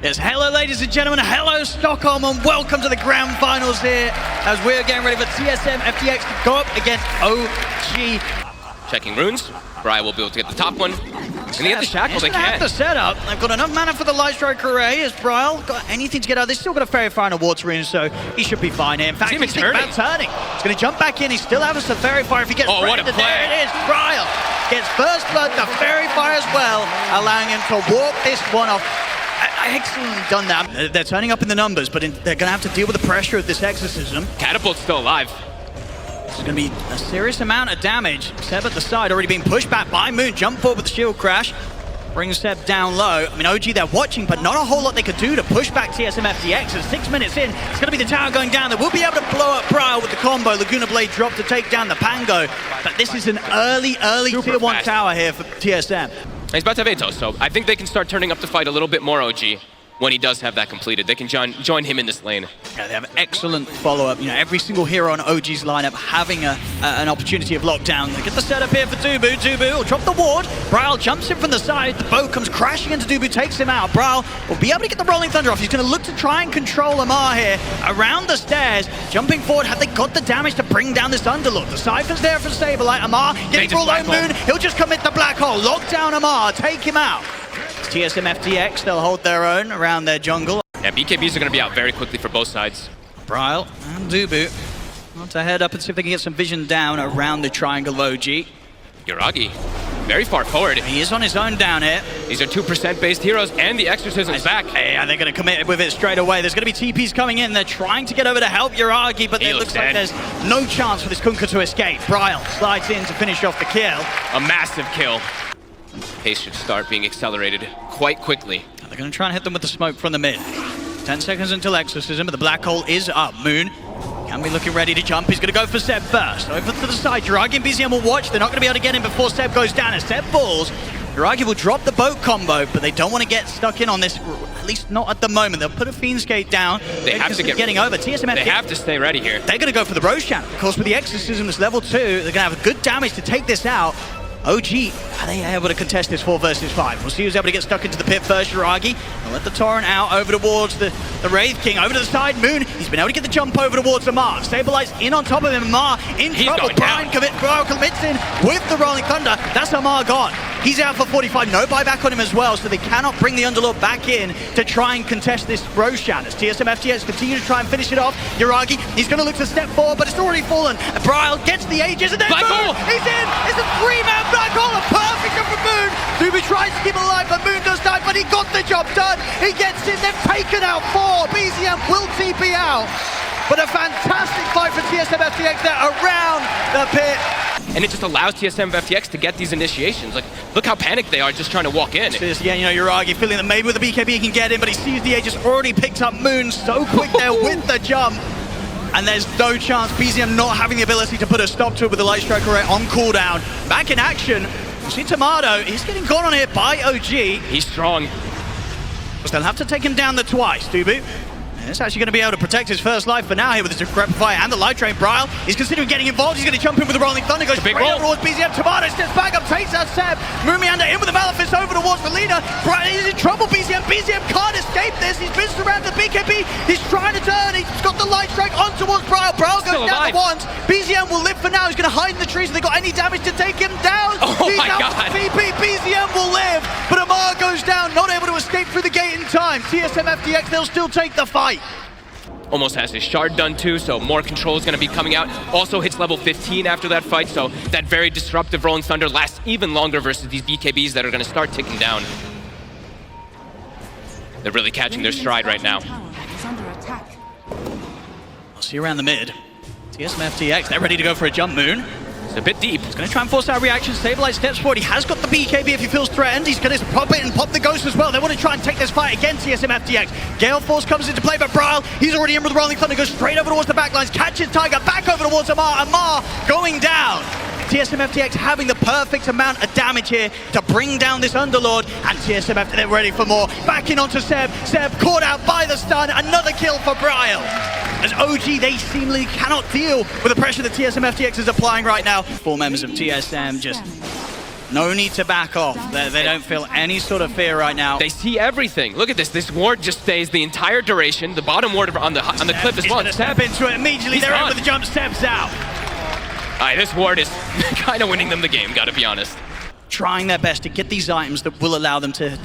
Yes, hello ladies and gentlemen, hello Stockholm, and welcome to the grand finals here as we're getting ready for TSM FTX to go up against OG. Checking runes. Brian will be able to get the top one. And they get the shackle, they have can. the setup. They've got enough mana for the Light Strike Array. Has Brian got anything to get out? They've still got a Fairy Fire and a Water Rune, so he should be fine here. In fact, he's thinking about turning. He's going to jump back in. He still has a Fairy Fire if he gets what a play. There it is. Brian gets first blood, the Fairy Fire as well, allowing him to walk this one off. Excellently done that. They're turning up in the numbers, but they're going to have to deal with the pressure of this exorcism. Catapult's still alive. This is going to be a serious amount of damage. Seb at the side, already being pushed back by Moon. Jump forward with the shield crash. Brings Seb down low. I mean, OG, they're watching, but not a whole lot they could do to push back TSM FTX. And 6 minutes in, it's going to be the tower going down. They will be able to blow up Brial with the combo. Laguna Blade drop to take down the Pango. But this is an early tier 1 tower here for TSM. He's about to have Atos, so I think they can start turning up the fight a little bit more, OG. When he does have that completed, they can join him in this lane. Yeah, they have excellent follow-up. You know, every single hero on OG's lineup having an opportunity of lockdown. They get the setup here for Dubu. Dubu will drop the ward. Brial jumps in from the side. The bow comes crashing into Dubu, takes him out. Brial will be able to get the Rolling Thunder off. He's going to look to try and control Amar here around the stairs. Jumping forward, have they got the damage to bring down this Underlord? The Siphon's there for Saberlight. Amar getting for all Moon. He'll just commit the black hole. Lock down Amar, take him out. TSM FTX, they'll hold their own around their jungle. Yeah, BKBs are going to be out very quickly for both sides. Brial and Dubu want to head up and see if they can get some vision down around the triangle of OG. Yuragi, very far forward. He is on his own down here. These are 2% based heroes, and the Exorcism's back. Yeah, they're going to commit with it straight away. There's going to be TPs coming in. They're trying to get over to help Yuragi, but it looks like there's no chance for this Kunkka to escape. Brial slides in to finish off the kill. A massive kill. Pace should start being accelerated quite quickly. They're going to try and hit them with the smoke from the mid. 10 seconds until Exorcism, but the black hole is up. Moon can be looking ready to jump. He's going to go for Seb first. Over to the side. Yuragi and BZM will watch. They're not going to be able to get him before Seb goes down. As Seb falls, Yuragi will drop the boat combo, but they don't want to get stuck in on this, at least not at the moment. They'll put a Fiend's Gate down. They have to get getting over. TSM they have to stay ready here. They're going to go for the Roshan. Of course, with the Exorcism, this level 2, they're going to have a good damage to take this out. OG, are they able to contest this 4 versus 5? We'll see who's able to get stuck into the pit first. Yuragi will let the Torrent out over towards the Wraith King. Over to the side, Moon. He's been able to get the jump over towards Amar. Stabilize in on top of him. Amar in trouble. Brian commits in with the Rolling Thunder. That's Amar gone. He's out for 45. No buyback on him as well, so they cannot bring the Underlord back in to try and contest this Roshan. As TSM FTX continue to try and finish it off. Yuragi, he's going to look to step forward, but it's already fallen. Brial gets the Aegis, and then Black hole! He's in! It's a 3-man black hole! A perfect for Moon! Dubu tries to keep him alive, but Moon does die, but he got the job done! He gets in, they've taken out 4! BZM will TP out! But a fantastic fight for TSM FTX there around the pit. And it just allows TSM FTX to get these initiations. Like, look how panicked they are just trying to walk in. Yeah, you know, Yuragi feeling that maybe with the BKB he can get in, but he sees the Aegis already picked up Moon so quick there with the jump. And there's no chance, BZM not having the ability to put a stop to it with the Light Strike Array on cooldown. Back in action, you see Tomato, he's getting gone on here by OG. He's strong. But they'll have to take him down the twice, Dubu. It's actually going to be able to protect his first life for now here with the Decrepit Fire and the Light Train. Brial, he's considering getting involved. He's going to jump in with the Rolling Thunder, goes straight up towards BZM. Tomato steps back up, takes out Seb. Mumianda in with the Malefice over towards the leader. Brial is in trouble, BZM. BZM can't escape this. He's been surrounded the BKB. He's trying to turn. He's got the Light Strike on towards Brial. Brial goes down the once. BZM will live for now. He's going to hide in the trees. Have they got any damage to take him down? Oh he's my out God. VP. BZM will live, but Amar goes down, not able to escape through the gate in time. TSM FTX, they'll still take the fight. Almost has his shard done too, so more control is going to be coming out. Also hits level 15 after that fight, so that very disruptive Rolling Thunder lasts even longer versus these BKBs that are going to start ticking down. They're really catching their stride right now. I'll see you around the mid. TSM FTX, they're ready to go for a jump, Moon. It's a bit deep. He's going to try and force out reaction, stabilize steps forward. He has got the BKB if he feels threatened. He's going to pop it and pop the Ghost as well. They want to try and take this fight against TSM FTX. Gale Force comes into play, but Brial, he's already in with the Rolling Thunder, goes straight over towards the backlines, catches Tiger, back over towards Amar. Amar going down. TSM FTX having the perfect amount of damage here to bring down this Underlord, and TSM FTX, they're ready for more. Backing onto Seb. Seb caught out by the stun. Another kill for Brial. As OG, they seemingly cannot deal with the pressure that TSM FTX is applying right now. 4 members of TSM just No need to back off. They don't feel any sort of fear right now. They see everything. Look at this. This ward just stays the entire duration. The bottom ward on the cliff as well. He's gonna step into it immediately. They're in with the jump, steps out. Alright, this ward is kind of winning them the game, gotta be honest. Trying their best to get these items that will allow them to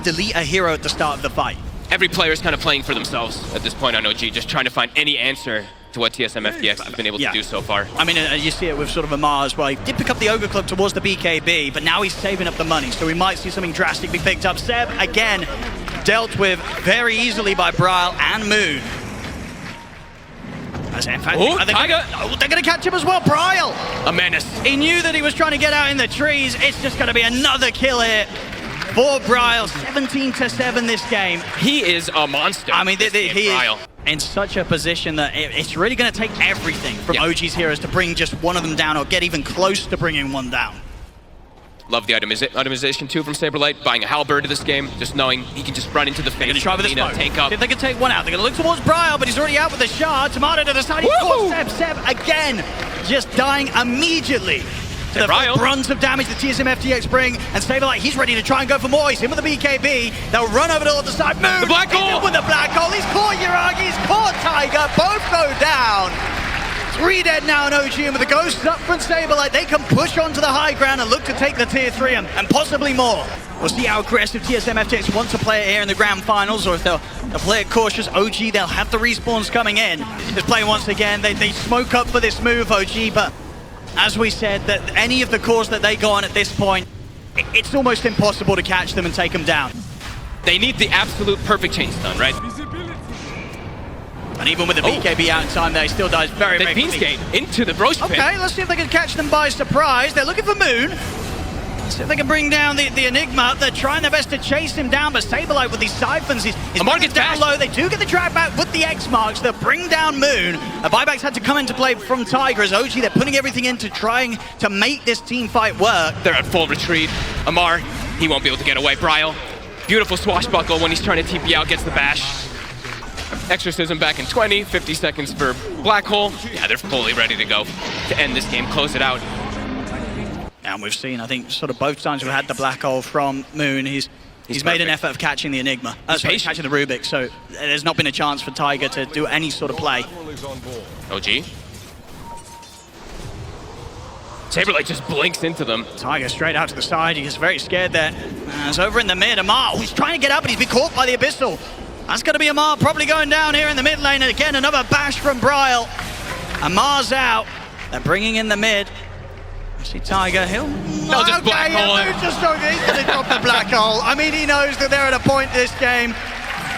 delete a hero at the start of the fight. Every player is kind of playing for themselves at this point on OG, just trying to find any answer to what TSM FTX has been able to do so far. I mean, you see it with sort of Amar as well. He did pick up the Ogre Club towards the BKB, but now he's saving up the money, so we might see something drastic be picked up. Seb, again, dealt with very easily by Bryle and Moon. In fact, Tiger! They're going to catch him as well, Bryle! A menace. He knew that he was trying to get out in the trees. It's just going to be another kill here for Bryle. 17-7 this game. He is a monster. I mean, he is in such a position that it's really going to take everything from OG's heroes to bring just one of them down or get even close to bringing one down. Love the itemization too from Saberlight, buying a halberd to this game, just knowing he can just run into the face, try with the smoke. take up. See if they can take one out. They're going to look towards Bryle, but he's already out with the shard. Tomato to the side. He caught Seb again, just dying immediately to the brunt of damage that TSM FTX bring. And Saberlight, he's ready to try and go for more. He's in with the BKB. They'll run over to the side. Move. The black hole. With the black hole. He's caught Yuragi. He's caught Tiger. Both go down. 3 dead now in OG, and with the ghosts up from Saberlight, they can push onto the high ground and look to take the tier 3 and possibly more. We'll see how aggressive TSM FTX want to play it here in the grand finals, or if they'll play it cautious. OG, they'll have the respawns coming in. Just play once again. They smoke up for this move, OG, but as we said, that any of the cores that they go on at this point, it's almost impossible to catch them and take them down. They need the absolute perfect chain stun, right? And even with the BKB out in time there, he still dies very quickly. Skate into the Broach pit. Okay, let's see if they can catch them by surprise. They're looking for Moon. See if they can bring down the Enigma. They're trying their best to chase him down, but Saberlight with these siphons, he's down low. They do get the drag back with the X marks. They'll bring down Moon. A buyback's had to come into play from Tiger as OG. They're putting everything into trying to make this team fight work. They're at full retreat. Amar, he won't be able to get away. Bryle, beautiful swashbuckle when he's trying to TP out, gets the bash. Exorcism back in 20, 50 seconds for Black Hole. Yeah, they're fully ready to go to end this game, close it out. And we've seen, I think, sort of both times we've had the Black Hole from Moon. He's made an effort of catching the Enigma. Catching the Rubik, so there's not been a chance for Tiger to do any sort of play. OG. Saberlight just blinks into them. Tiger straight out to the side. He gets very scared there. It's over in the mid. Amar, he's trying to get up, but he's been caught by the Abyssal. That's going to be Amar probably going down here in the mid lane. And again, another bash from Bryle. Amar's out. They're bringing in the mid. I see Tiger. He's just black hole. He's going to drop the black hole. I mean, he knows that they're at a point this game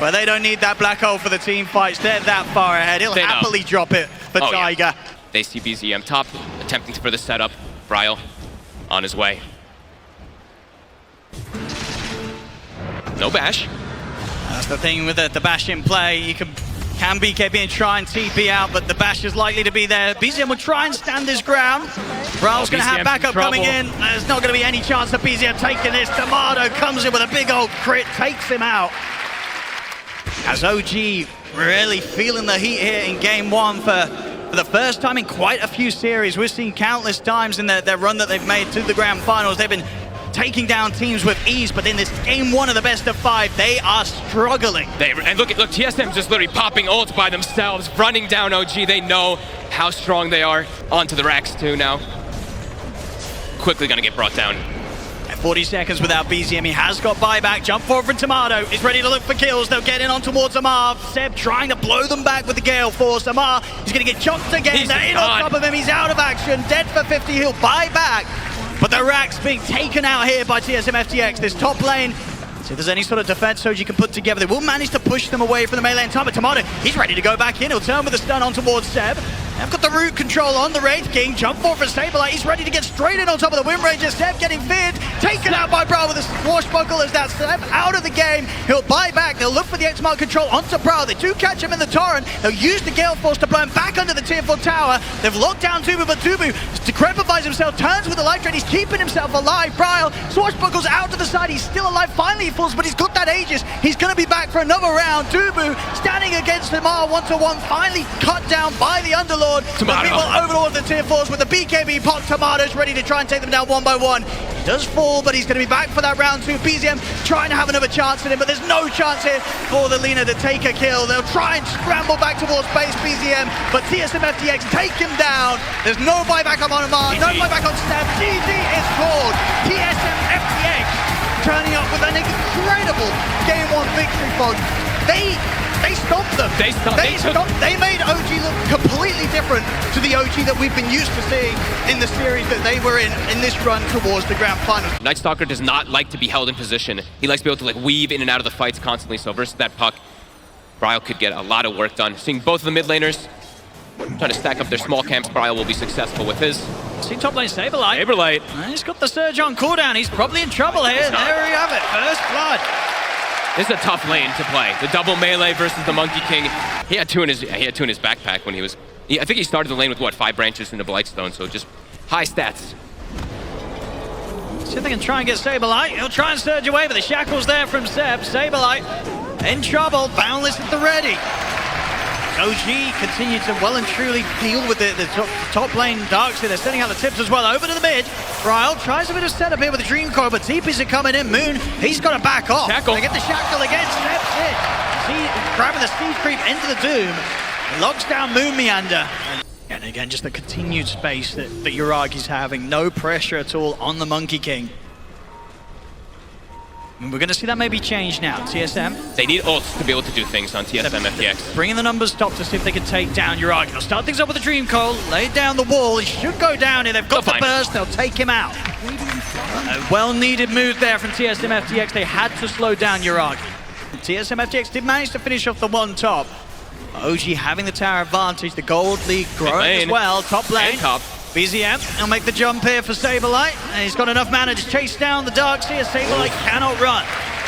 where they don't need that black hole for the team fights. They're that far ahead. He'll happily drop it for Tiger. Yeah. They see BZM top, attempting for the setup. Bryle on his way. No bash. That's the thing with the bash in play. You can BKB and try and TP out, but the bash is likely to be there. BZM will try and stand his ground. Bryle's going to have backup coming in. There's not going to be any chance of BZM taking this. Tomato comes in with a big old crit, takes him out. As OG really feeling the heat here in game one for the first time in quite a few series. We've seen countless times in their run that they've made to the grand finals. They've been taking down teams with ease, but in this game one of the best of 5, they are struggling. And look, TSM just literally popping ults by themselves, running down OG. They know how strong they are. Onto the racks too now. Quickly gonna get brought down. At 40 seconds without BZM, he has got buyback. Jump forward from Tomato. He's ready to look for kills. They'll get in on towards Amar. Seb trying to blow them back with the Gale Force. Amar, he's gonna get jumped again. They're in on top of him. He's out of action. Dead for 50. He'll buy back. But the racks being taken out here by TSM FTX. This top lane, see if there's any sort of defense Soji can put together. They will manage to push them away from the melee and time. But Tomato, he's ready to go back in. He'll turn with a stun on towards Seb. They've got the root control on the Wraith King. Jump forward for Saberlight. He's ready to get straight in on top of the Wind Ranger. Seb getting feared. Taken out by Bryle with a swashbuckle as that Seb out of the game. He'll buy back. They'll look for the X-Mark control onto Bryle. They do catch him in the torrent. They'll use the Gale Force to blow him back under the tier 4 tower. They've locked down Tubu, but Tubu decrepifies himself, turns with the life drain. He's keeping himself alive. Bryle swashbuckles out to the side. He's still alive. Finally he falls, but he's got that Aegis. He's going to be back for another round. Tubu standing against Amar 1-to-1. Finally cut down by the Underlord. overlord. Tomato. People overlord the tier 4s with the BKB pop. Tomato's ready to try and take them down one by one. He does fall, but he's going to be back for that round 2. BZM trying to have another chance at him, but there's no chance here for the Lina to take a kill. They'll try and scramble back towards base BZM, but TSM FTX take him down. There's no buyback on Amar, no buyback on Steph. GG is called. TSM FTX turning up with an incredible Game 1 victory, folks. They stopped them. They made OG look completely different to the OG that we've been used to seeing in the series that they were in this run towards the grand finals. Night Stalker does not like to be held in position. He likes to be able to like weave in and out of the fights constantly. So versus that puck, Bryle could get a lot of work done. Seeing both of the mid laners trying to stack up their small camps, Bryle will be successful with his. See top lane Saberlight. Saberlight. He's got the surge on cooldown. He's probably in trouble here. There we have it. First blood. This is a tough lane to play. The double melee versus the Monkey King. He had two in his backpack when he was. I think he started the lane with what, 5 branches and a Blightstone, so just high stats. See if they can try and get Saberlight. He'll try and surge away, but the shackle's there from Seb. Saberlight in trouble. Boundless at the ready. OG continued to well and truly deal with the top lane Darkseid. They're sending out the tips as well. Over to the mid. Bryle tries a bit of setup here with the Dream Coil, but TPs are coming in. Moon, he's got to back off. Shackle. They get the shackle again. Steps in. Grabbing the speed creep into the Doom. Locks down Moon Meander. And again, just the continued space that Uragi's having. No pressure at all on the Monkey King. And we're going to see that maybe change now. TSM. They need ults to be able to do things on TSM FTX. Bringing the numbers top to see if they can take down Uragi. They'll start things up with the Dream Coil. Lay down the wall. He should go down here. They've got the burst. They'll take him out. A well-needed move there from TSM FTX. They had to slow down Uragi. TSM FTX did manage to finish off the one top. OG having the tower advantage. The Gold League growing as well. Top lane. BZM will make the jump here for Saberlight. And he's got enough mana to chase down the Darkseid. Saberlight cannot run.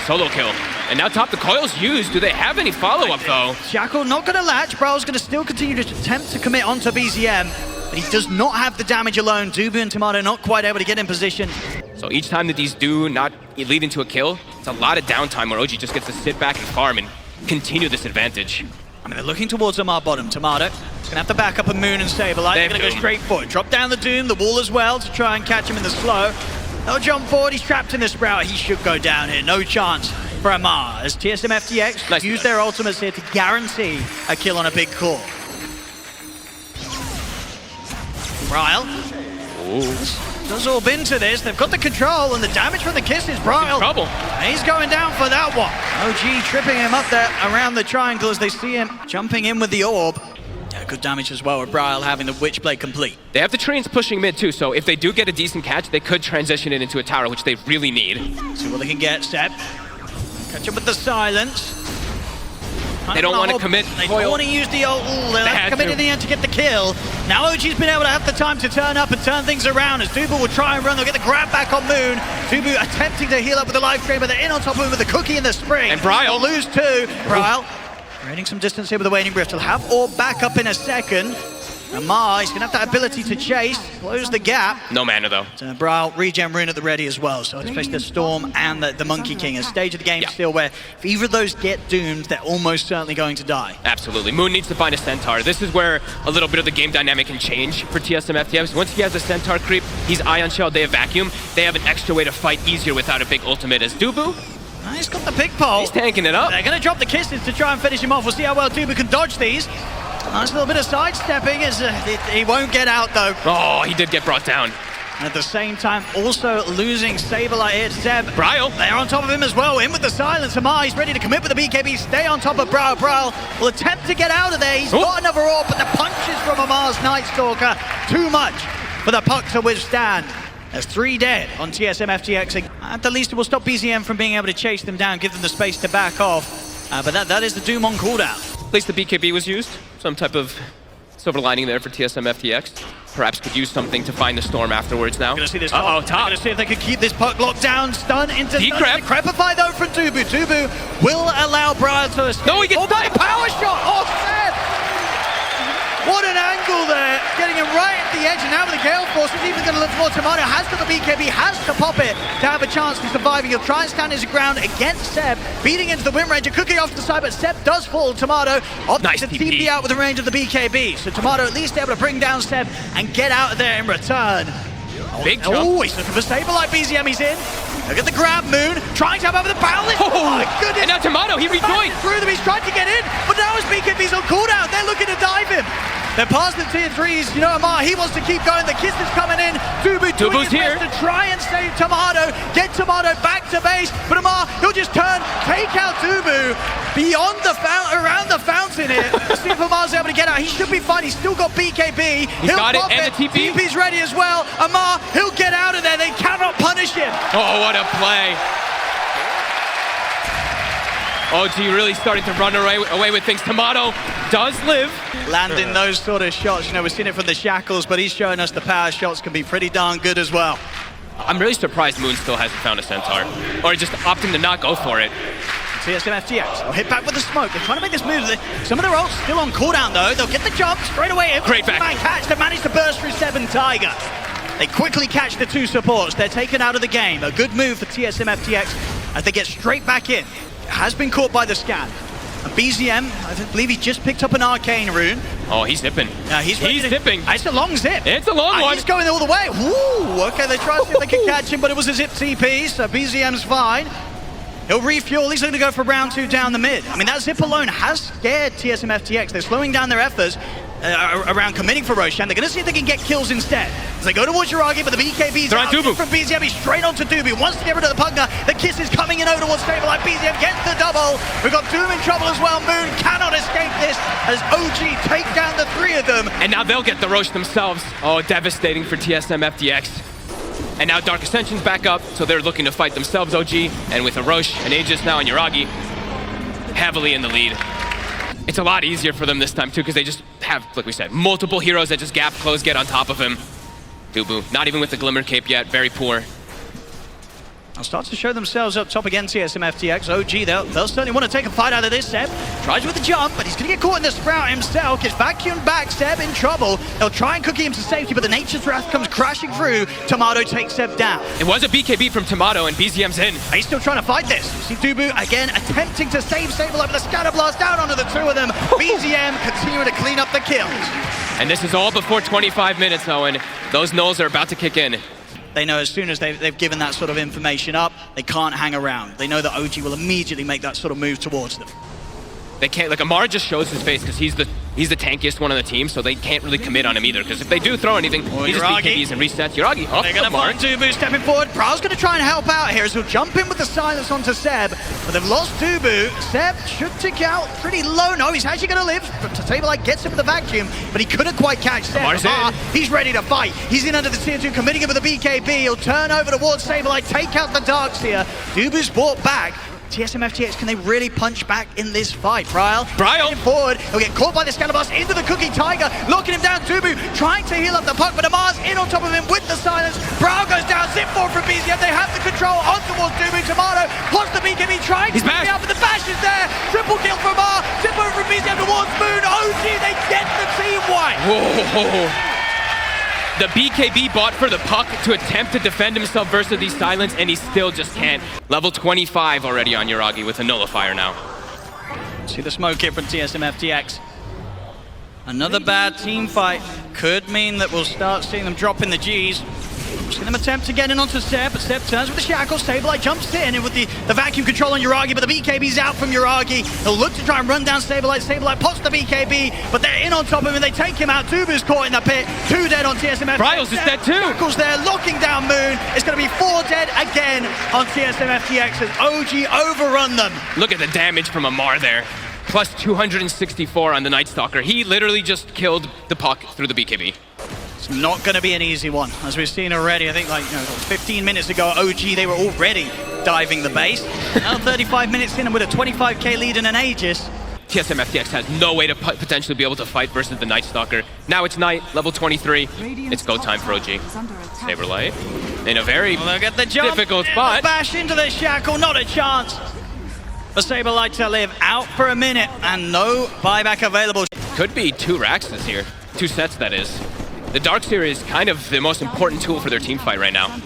Solo kill. And now top, the coil's used. Do they have any follow-up though? Shackle not going to latch. Bryle's going to still continue to attempt to commit onto BZM. But he does not have the damage alone. Dubu and Tomato not quite able to get in position. So each time that these do not lead into a kill, it's a lot of downtime where OG just gets to sit back and farm and continue this advantage. I mean, they're looking towards Amar bottom. Tomato is going to have to back up a Moon and Saberlight. They're going to go straight for it. Drop down the Doom, the wall as well, to try and catch him in the slow. They'll jump forward. He's trapped in the Sprout. He should go down here. No chance for Amar as TSM FTX use their ultimates here to guarantee a kill on a big core. Bryle. Does all been to this. They've got the control and the damage from the kisses. Bryle. Trouble. He's going down for that one. OG tripping him up there around the triangle as they see him jumping in with the orb. Yeah, good damage as well with Bryle having the Witchblade complete. They have the trains pushing mid too, so if they do get a decent catch, they could transition it into a tower, which they really need. See what they can get, Seb. Catch up with the silence. They don't want to commit. They don't want to use the ult. They'll have to commit in the end to get the kill. Now OG's been able to have the time to turn up and turn things around as Dubu will try and run. They'll get the grab back on Moon. Dubu attempting to heal up with the life drain, but they're in on top of him with the cookie and the spring. And Bryle. They'll lose two. Bryle creating some distance here with the Waning Rift. He'll have orb back up in a second. Amar, he's going to have that ability to chase, close the gap. No mana though. Bryle, regen rune at the ready as well. So it's faced the Storm and the Monkey King. A stage of the game still where if either of those get doomed, they're almost certainly going to die. Absolutely. Moon needs to find a Centaur. This is where a little bit of the game dynamic can change for TSM FTX. Once he has a Centaur creep, he's Ion Shell, they have Vacuum. They have an extra way to fight easier without a big ultimate as Dubu. He's got the pick pole. He's tanking it up. They're going to drop the kisses to try and finish him off. We'll see how well Dubu can dodge these. Nice little bit of sidestepping as he won't get out though. Oh, he did get brought down. And at the same time, also losing Saberlight here. Seb. Bryle. They're on top of him as well. In with the silence. Amar, he's ready to commit with the BKB. Stay on top of Bryle. Bryle will attempt to get out of there. He's got another orb, but the punches from Amar's Night Stalker. Too much for the puck to withstand. There's 3 dead on TSM FTX. At the least it will stop BZM from being able to chase them down, give them the space to back off. But that is the Doom on cooldown. At least the BKB was used. Some type of silver lining there for TSM FTX. Perhaps could use something to find the Storm afterwards now. Gonna see this top. Gonna see if they can keep this puck locked down. Stun into Crepify though from Dubu. Dubu will allow Bryle to escape. No, he gets power shot. Oh, Seb! What What an angle there, getting him right at the edge, and now with the Gale Force, he's even going to look for Tomato, has got the BKB, has to pop it to have a chance to survive. He'll try and stand his ground against Seb, beating into the Wind Ranger, cooking off the side, but Seb does fall. Tomato opts to TP out with the range of the BKB, so Tomato at least able to bring down Seb and get out of there in return. Big jump. Oh, he's looking for Sableye. BZM, he's in. Look at the grab, Moon, trying to have over the barrel. Oh my goodness. And now Tomato, he rejoined. Through them, he's trying to get in, but now his BKB's on cooldown. They're looking to dive him. They're past the tier 3s. You know, Amar, he wants to keep going. The kiss is coming in. Dubu's doing his best to try and save Tomato, get Tomato back to base. But Amar, he'll just turn, take out Dubu beyond the fountain, around the fountain here. See if Amar's able to get out. He should be fine. He's still got BKB. He's got it, and the TP. TP's ready as well. Amar, he'll get out of there. They cannot punish him. Oh, what a play. OG really starting to run away with things. Tomato does live. Landing those sort of shots, you know, we've seen it from the Shackles, but he's showing us the power shots can be pretty darn good as well. I'm really surprised Moon still hasn't found a Centaur, or just opting to not go for it. TSM FTX will hit back with the smoke. They're trying to make this move. Some of their ults still on cooldown though. They'll get the jump straight away. Great back. Catch. They managed to burst through Seb Tiger. They quickly catch the two supports. They're taken out of the game. A good move for TSM FTX as they get straight back in. Has been caught by the scan. And BZM, I believe he just picked up an arcane rune. Oh, he's zipping. He's zipping. It's a long zip. It's a long one. He's going all the way. Woo! Okay, they tried to see if they could catch him, but it was a zip TP, so BZM's fine. He'll refuel. He's going to go for round 2 down the mid. I mean, that zip alone has scared TSM FTX. They're slowing down their efforts around committing for Roshan. They're going to see if they can get kills instead. As they go towards Yuragi, but the BKB's out from BZM. He's straight onto Dubu. Wants to get rid of the Pugna. The kiss is coming in over towards Sableye. BZM gets the double. We've got Doom in trouble as well. Moon cannot escape this as OG take down the 3 of them. And now they'll get the Rosh themselves. Oh, devastating for TSM FTX. And now Dark Ascension's back up, so they're looking to fight themselves, OG. And with a Rosh and Aegis now and Yuragi heavily in the lead. It's a lot easier for them this time too, because they just have, like we said, multiple heroes that just gap close, get on top of him. Dubu, not even with the Glimmer Cape yet, very poor. They'll start to show themselves up top again, TSM FTX. OG, they'll certainly want to take a fight out of this. Seb tries with the jump, but he's going to get caught in the sprout himself. Gets vacuumed back, Seb in trouble. They'll try and cookie him to safety, but the Nature's Wrath comes crashing through. Tomato takes Seb down. It was a BKB from Tomato, and BZM's in. He's still trying to fight this. See Dubu again attempting to save Sableye, but the scatter blast down onto the 2 of them. BZM continuing to clean up the kills. And this is all before 25 minutes, Owen. Those nulls are about to kick in. They know as soon as they've given that sort of information up, they can't hang around. They know that OG will immediately make that sort of move towards them. They can't, like Amar just shows his face because he's the tankiest one on the team, so they can't really commit on him either, because if they do throw anything, he just BKBs and resets. Yuragi, they're going to find Dubu stepping forward. Brao's going to try and help out here as he'll jump in with the silence onto Seb, but they've lost Dubu. Seb should tick out pretty low. No, he's actually going to live. Sableye gets him with the vacuum, but he couldn't quite catch Seb. He's ready to fight. He's in under the tier 2, committing him with the BKB. He'll turn over towards Sableye, take out the Darkseer. Dubu's brought back. TSM FTX, can they really punch back in this fight? Bryle forward, he'll get caught by the scatter blast into the Cookie Tiger, locking him down. Dubu trying to heal up the puck, but Amar's in on top of him with the silence. Bryle goes down, zip forward from BZM. They have the control on towards Dubu. Tomato plus the BKB trying to get out, but the bash is there. Triple kill from Amar, zip over from BZM towards Moon. OG, they get the team wipe. Whoa. The BKB bought for the puck to attempt to defend himself versus these silence, and he still just can't. Level 25 already on Yuragi with a nullifier now. See the smoke here from TSM FTX. Another bad team fight could mean that we'll start seeing them drop in the Gs. See them attempt to get in onto Seb, but Seb turns with the shackle. Sableye jumps in and with the vacuum control on Yuragi, but the BKB's out from Yuragi. He'll look to try and run down Sableye. Sableye pops the BKB, but they're in on top of him and they take him out. Dubu's caught in the pit. 2 dead on TSM FTX. Bryles is dead too. Shackles there, locking down Moon. It's going to be 4 dead again on TSM FTX as OG overrun them. Look at the damage from Amar there. Plus 264 on the Night Stalker. He literally just killed the puck through the BKB. It's not going to be an easy one, as we've seen already. I think 15 minutes ago, OG, they were already diving the base. Now 35 minutes in and with a 25k lead and an Aegis. TSM FTX has no way to potentially be able to fight versus the Night Stalker. Now it's Night, level 23. It's go time for OG. Saberlight in a very difficult spot. Bash into the shackle, not a chance. For Saberlight to live out for a minute and no buyback available. Could be 2 Raxes here. 2 sets, that is. The Darkseer is kind of the most important tool for their team fight right now.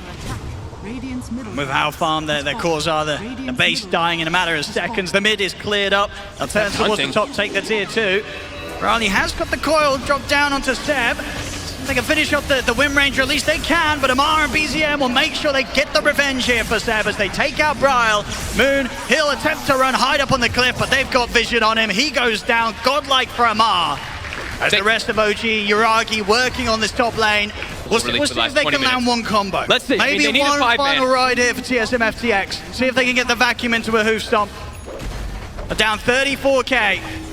With how farm their cores are, the base dying in a matter of seconds. The mid is cleared up. They'll turn towards the top, take the tier 2. Riley has got the coil dropped down onto Seb. They can finish off the Wind Ranger, at least they can, but Amar and BZM will make sure they get the revenge here for Seb as they take out Bryle. Moon, he'll attempt to run, hide up on the cliff, but they've got vision on him. He goes down, godlike for Amar. As the rest of OG, Yuragi working on this top lane. We'll see if they can land one combo. Let's see. Maybe one final ride here for TSM FTX. See if they can get the vacuum into a hoof stomp. They're down 34k.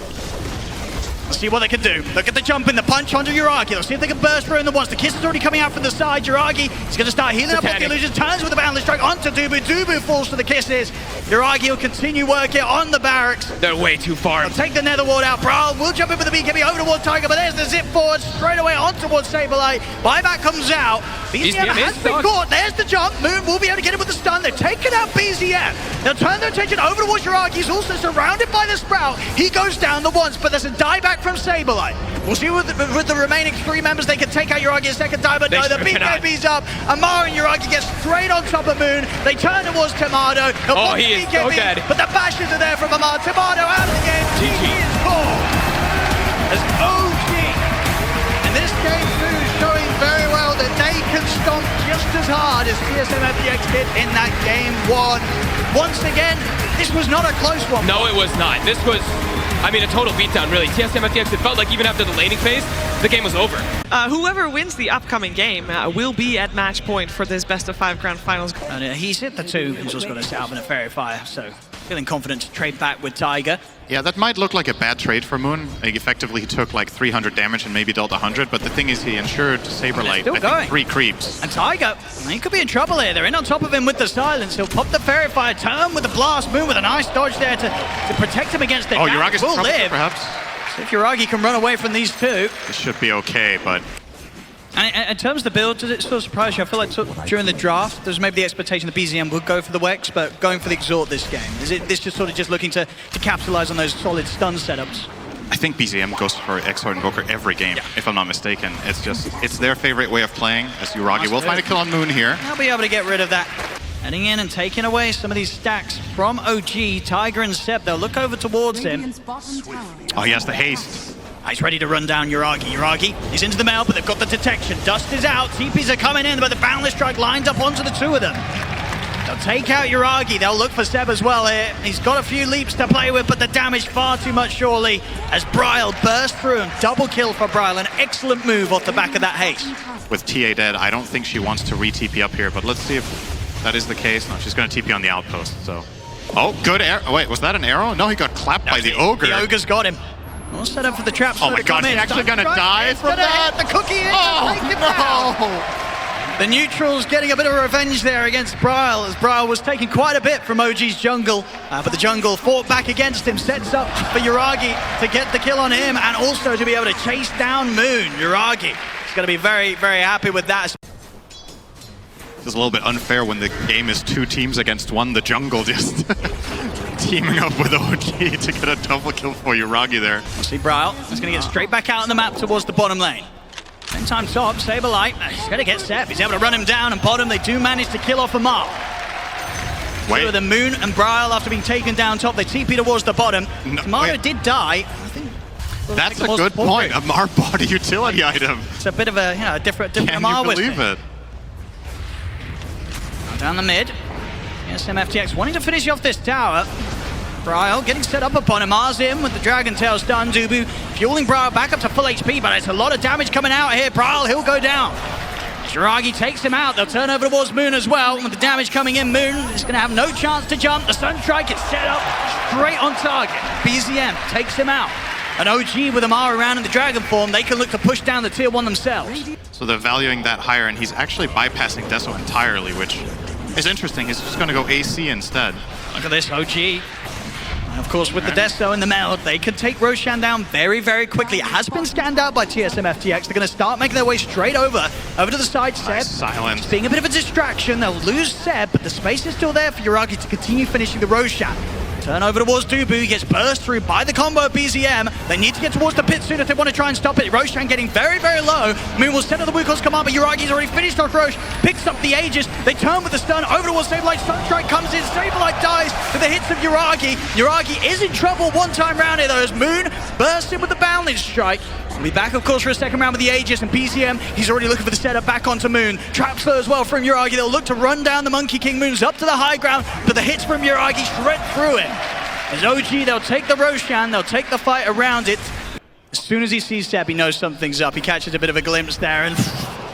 Let's see what they can do. Look at the jump in, the punch onto Yuragi. Let's see if they can burst through in the ones. The kiss is already coming out from the side. Yuragi is going to start healing up on the illusion. Turns with the boundless strike onto Dubu. Dubu falls to the kisses. Yuragi will continue working on the barracks. They're way too far. They'll take the nether ward out. Brawl will jump in with the BKB over towards Tiger, but there's the zip forward straight away on towards Saberlight. Buyback comes out. BZM has been caught. There's the jump. Moon will be able to get him with the stun. They've taken out BZM. They'll turn their attention over towards Yuragi. He's also surrounded by the Sprout. He goes down the once, but there's a dieback from Saberlight. We'll see with the remaining 3 members they can take out Yuragi a second time, but no, the BKB's up. Amar and Yuragi get straight on top of Moon. They turn towards Tomato. Oh, he is so dead. But the bashes are there from Amar. Tomato out of the game. GG is called as OG. And this game 2 is showing very well that they can stomp just as hard as TSM FTX did in that game 1. Once again, this was not a close one. No, it was not. This was, I mean, a total beatdown, really. TSM FTX, it felt like even after the laning phase, the game was over. Whoever wins the upcoming game will be at match point for this best-of-5 grand finals. And he's hit the 2. He's also got a Salve and a Fairy Fire, so feeling confident to trade back with Tiger. Yeah, that might look like a bad trade for Moon. Like, effectively, he took like 300 damage and maybe dealt 100, but the thing is he ensured Saberlight, I think, 3 creeps. And Tiger, he could be in trouble here. They're in on top of him with the silence. He'll pop the Fairy Fire, turn with the blast, Moon with a nice dodge there to protect him against the Yuragi's will trouble, live. perhaps. So if Yuragi can run away from these 2. This should be okay, but... And in terms of the build, does it sort of surprise you? I feel like during the draft, there's maybe the expectation the BZM would go for the Wex, but going for the Exhort this game. Is it this just sort of looking to capitalize on those solid stun setups? I think BZM goes for Exhort Invoker every game, if I'm not mistaken. It's their favorite way of playing, as Yuragi will find a kill on Moon here. They'll be able to get rid of that. Heading in and taking away some of these stacks from OG. Tiger and Seb, they'll look over towards him. Oh, he has the haste. He's ready to run down Yuragi. Yuragi, he's into the mail, but they've got the detection. Dust is out, TPs are coming in, but the Boundless Strike lines up onto the 2 of them. They'll take out Yuragi, they'll look for Seb as well here. He's got a few leaps to play with, but the damage far too much surely as Bryle burst through him. Double kill for Bryle, an excellent move off the back of that haste. With TA dead, I don't think she wants to re-TP up here, but let's see if that is the case. No, she's going to TP on the outpost, so... Oh, good arrow. Wait, was that an arrow? No, he got clapped by the Ogre. The Ogre's got him. All set up for the traps. Oh my god, he's actually gonna die from that? The cookie in. Oh, no! The neutrals getting a bit of revenge there against Bryle, as Bryle was taking quite a bit from OG's jungle, but the jungle fought back against him, sets up for Yuragi to get the kill on him, and also to be able to chase down Moon. Yuragi is going to be very, very happy with that. It's a little bit unfair when the game is 2 teams against 1. The jungle just teaming up with OG to get a double kill for Yuragi there. We'll see Bryle. He's going to get straight back out on the map towards the bottom lane. Same time top, Saberlight. He's going to get Seb. He's able to run him down, and bottom they do manage to kill off Amar. Wait. So the Moon and Bryle, after being taken down top, they TP towards the bottom. Tomato did die. I think that's a good point. Amar bought a utility item. It's a bit of a different Can Amar you believe it? Down the mid. TSM FTX wanting to finish off this tower. Bryle getting set up upon him. Mars in with the Dragon Tail stun. Dubu fueling Bryle back up to full HP, but it's a lot of damage coming out here. Bryle, he'll go down. Yuragi takes him out. They'll turn over towards Moon as well. With the damage coming in, Moon is going to have no chance to jump. The Sunstrike is set up straight on target. BZM takes him out. And OG with Amar around in the Dragon form, they can look to push down the tier 1 themselves. So they're valuing that higher, and he's actually bypassing Deso entirely, which is interesting. He's just going to go AC instead. Look at this, OG. And of course, with the Deso in the meld, they can take Roshan down very, very quickly. It has been scanned out by TSM FTX. They're going to start making their way straight over to the side. Seb. Nice silence. It's being a bit of a distraction. They'll lose Seb, but the space is still there for Yuragi to continue finishing the Roshan. Turn over towards Dubu. He gets burst through by the combo of BZM. They need to get towards the pit soon if they want to try and stop it. Roshan getting very, very low. Moon will center the Wukong's command, but Uragi's already finished off Roche. Picks up the Aegis. They turn with the stun over towards Sableye. Sunstrike comes in. Sableye dies to the hits of Uragi. Uragi is in trouble one time round here though as Moon bursts in with the Bounding Strike. We'll be back, of course, for a second round with the Aegis, and BZM, he's already looking for the setup back onto Moon. Trap slow as well from Uragi. They'll look to run down the Monkey King. Moon's up to the high ground, but the hits from Uragi shred through him. As OG, they'll take the Roshan, they'll take the fight around it. As soon as he sees Seb, he knows something's up. He catches a bit of a glimpse there, and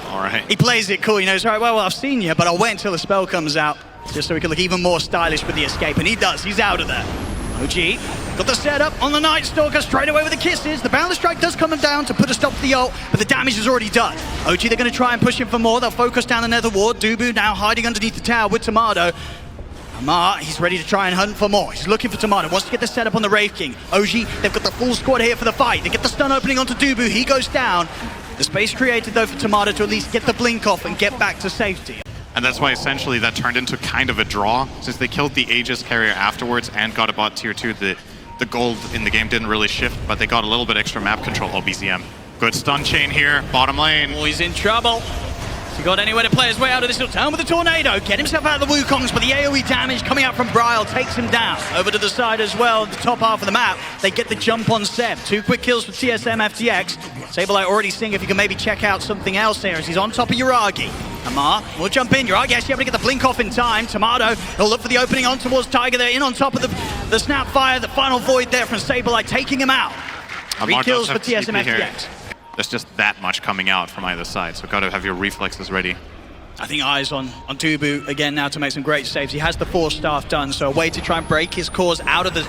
All right. he plays it cool. He knows, all right, well, I've seen you, but I'll wait until the spell comes out, just so he can look even more stylish with the escape, and he does. He's out of there. OG got the setup on the Night Stalker straight away with the kisses. The Boundless Strike does come down to put a stop to the ult, but the damage is already done. OG, they're going to try and push him for more. They'll focus down the Nether Ward. Dubu now hiding underneath the tower with Tomato. Amar, he's ready to try and hunt for more. He's looking for Tomato, wants to get the setup on the Wraith King. OG, they've got the full squad here for the fight. They get the stun opening onto Dubu. He goes down. The space created, though, for Tomato to at least get the blink off and get back to safety. And that's why essentially that turned into kind of a draw, since they killed the Aegis carrier afterwards and got a bot tier 2. The gold in the game didn't really shift, but they got a little bit extra map control. Oh, BZM. Good stun chain here, bottom lane. Oh, he's in trouble. Has he got anywhere to play his way out of this? He'll turn with the Tornado, get himself out of the Wukongs, but the AoE damage coming out from Bryle takes him down. Over to the side as well, the top half of the map. They get the jump on Seb. 2 quick kills for TSM FTX. Sableye already seeing if he can maybe check out something else here as he's on top of Uragi. Amar will jump in. Uragi actually able to get the blink off in time. Tomato, he'll look for the opening on towards Tiger. They're in on top of the Snapfire. The final void there from Sableye taking him out. 3 kills for TSM FTX. There's just that much coming out from either side, so gotta have your reflexes ready. I think eyes on Dubu again now to make some great saves. He has the 4 staff done, so a way to try and break his cores out of the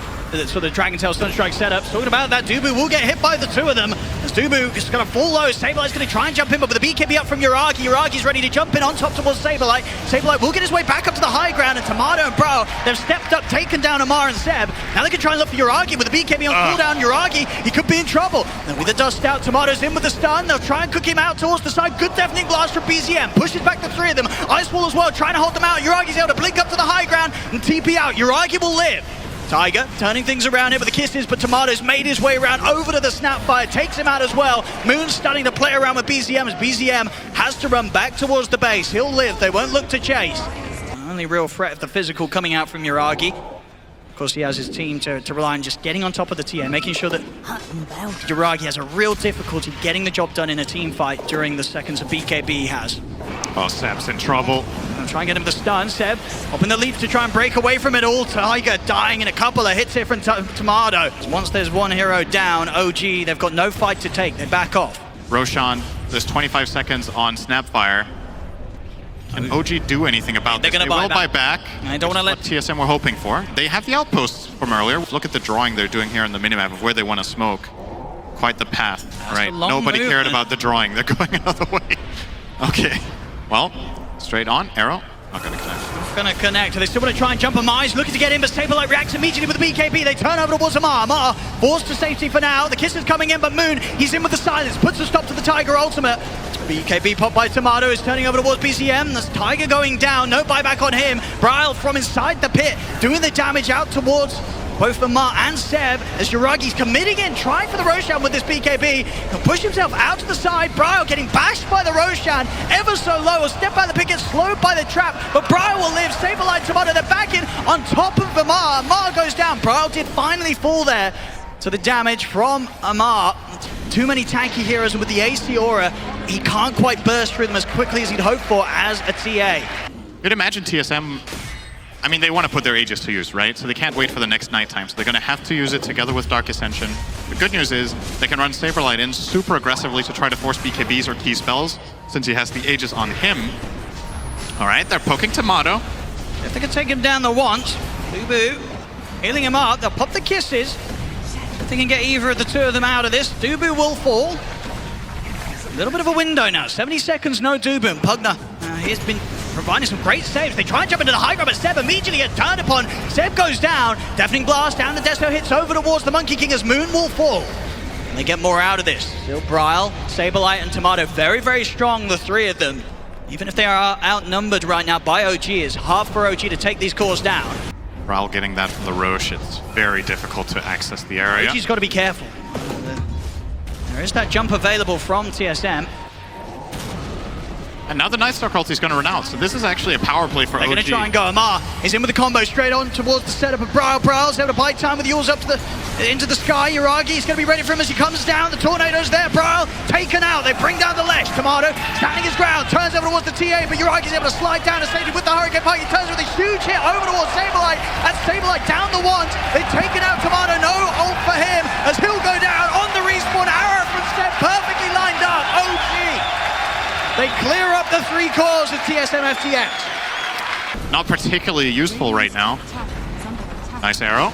sort of Dragon Tail Sunstrike setup. Talking about that, Dubu will get hit by the 2 of them. As Dubu is going to fall low, Sabeleye's going to try and jump in, but with the BKB up from Uragi, Uragi's ready to jump in on top towards Sableye. Sableye will get his way back up to the high ground, and Tomato and Bro, they've stepped up, taken down Amar and Seb. Now they can try and look for Uragi with the BKB on cooldown. Uragi, he could be in trouble. And with the dust out, Tomato's in with the stun. They'll try and cook him out towards the side. Good deafening blast from BZM. Pushes back the 3 of them. Ice Wall as well, trying to hold them out. Uragi's able to blink up to the high ground and TP out. Uragi will live. Tiger turning things around here with the kisses, but Tomato's made his way around over to the Snapfire, takes him out as well. Moon's starting to play around with BZM as BZM has to run back towards the base. He'll live, they won't look to chase. Only real threat of the physical coming out from Uragi. Of course, he has his team to rely on just getting on top of the TA, making sure that Uragi has a real difficulty getting the job done in a team fight during the seconds of BKB he has. Oh, Seb's in trouble. I'll try and get him the stun. Seb up in the leap to try and break away from it all. Tiger dying in a couple of hits here from Tomato. Once there's one hero down, OG, they've got no fight to take. They back off. Roshan, there's 25 seconds on Snapfire. Can OG do anything about this? They will buy back. I don't want to let what TSM were hoping for. They have the outposts from earlier. Look at the drawing they're doing here on the minimap of where they want to smoke. Quite the path, right? Nobody cared about the drawing. They're going another way. Okay, well, straight on, arrow. Not gonna connect. Not gonna connect. They still want to try and jump Amar. He's looking to get in, but Sableye reacts immediately with the BKB. They turn over towards Amar. Amar forced to safety for now. The kiss is coming in, but Moon, he's in with the silence. Puts a stop to the Tiger ultimate. BKB popped by Tomato, is turning over towards BCM. There's Tiger going down, no buyback on him. Bryle from inside the pit, doing the damage out towards both Amar and Seb, as Uragi's committing in, trying for the Roshan with this BKB. He'll push himself out to the side. Bryle getting bashed by the Roshan, ever so low. A step by the pit, gets slowed by the trap, but Bryle will live. Sableye, Tomato, they're back in on top of Amar. Amar goes down. Bryle did finally fall there to the damage from Amar. Too many tanky heroes, and with the AC aura, he can't quite burst through them as quickly as he'd hoped for as a TA. You'd imagine TSM, I mean, they want to put their Aegis to use, right? So they can't wait for the next nighttime, so they're going to have to use it together with Dark Ascension. The good news is they can run Saberlight in super aggressively to try to force BKBs or key spells, since he has the Aegis on him. All right, they're poking Tomato. If they can take him down the once, Dubu healing him up, they'll pop the kisses. If they can get either of the 2 of them out of this, Dubu will fall. A little bit of a window now, 70 seconds, no Dubu. Pugner, he's been providing some great saves. They try and jump into the high ground, but Seb immediately gets turned upon. Seb goes down, deafening blast down, the Desto hits over towards the Monkey King as Moon will fall. And they get more out of this. Still Bryle, Saberlight, and Tomato, very, very strong, the 3 of them. Even if they are outnumbered right now by OG, it's hard for OG to take these cores down. Raul getting that from the Roche, it's very difficult to access the area. OG's got to be careful. There is that jump available from TSM. And now the Night Stalker ulti is going to run out, so this is actually a power play for OG. They're going to try and go. Amar is in with the combo straight on towards the setup of Brawl. Brawl's able to buy time with the Yules up to into the sky. Uragi is going to be ready for him as he comes down. The Tornado's there. Brawl taken out. They bring down the ledge. Tomato standing his ground. Turns over towards the TA, but Uragi's able to slide down and save it with the Hurricane Pike. He turns with a huge hit over towards Saberlight. And Saberlight down the ones. They've taken out Tomato. No ult for him as he'll go down on the respawn. Arrow from Step perfectly lined up. OG. They clear up the 3 cores of TSM FTX. Not particularly useful right now. Nice arrow.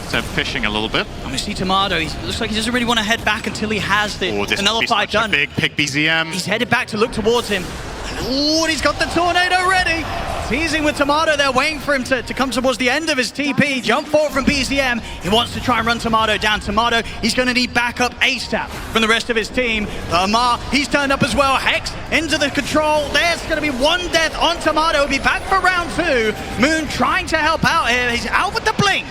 Step fishing a little bit. And we see Tomato. He looks like he doesn't really want to head back until he has the nullify done. Big pick BZM. He's headed back to look towards him. Oh, he's got the Tornado ready. Teasing with Tomato there, waiting for him to come towards the end of his TP. Jump forward from BZM. He wants to try and run Tomato down. Tomato, he's going to need backup ASAP from the rest of his team. Amar, he's turned up as well. Hex into the control. There's going to be 1 death on Tomato. He'll be back for round 2. Moon trying to help out here. He's out with the blink.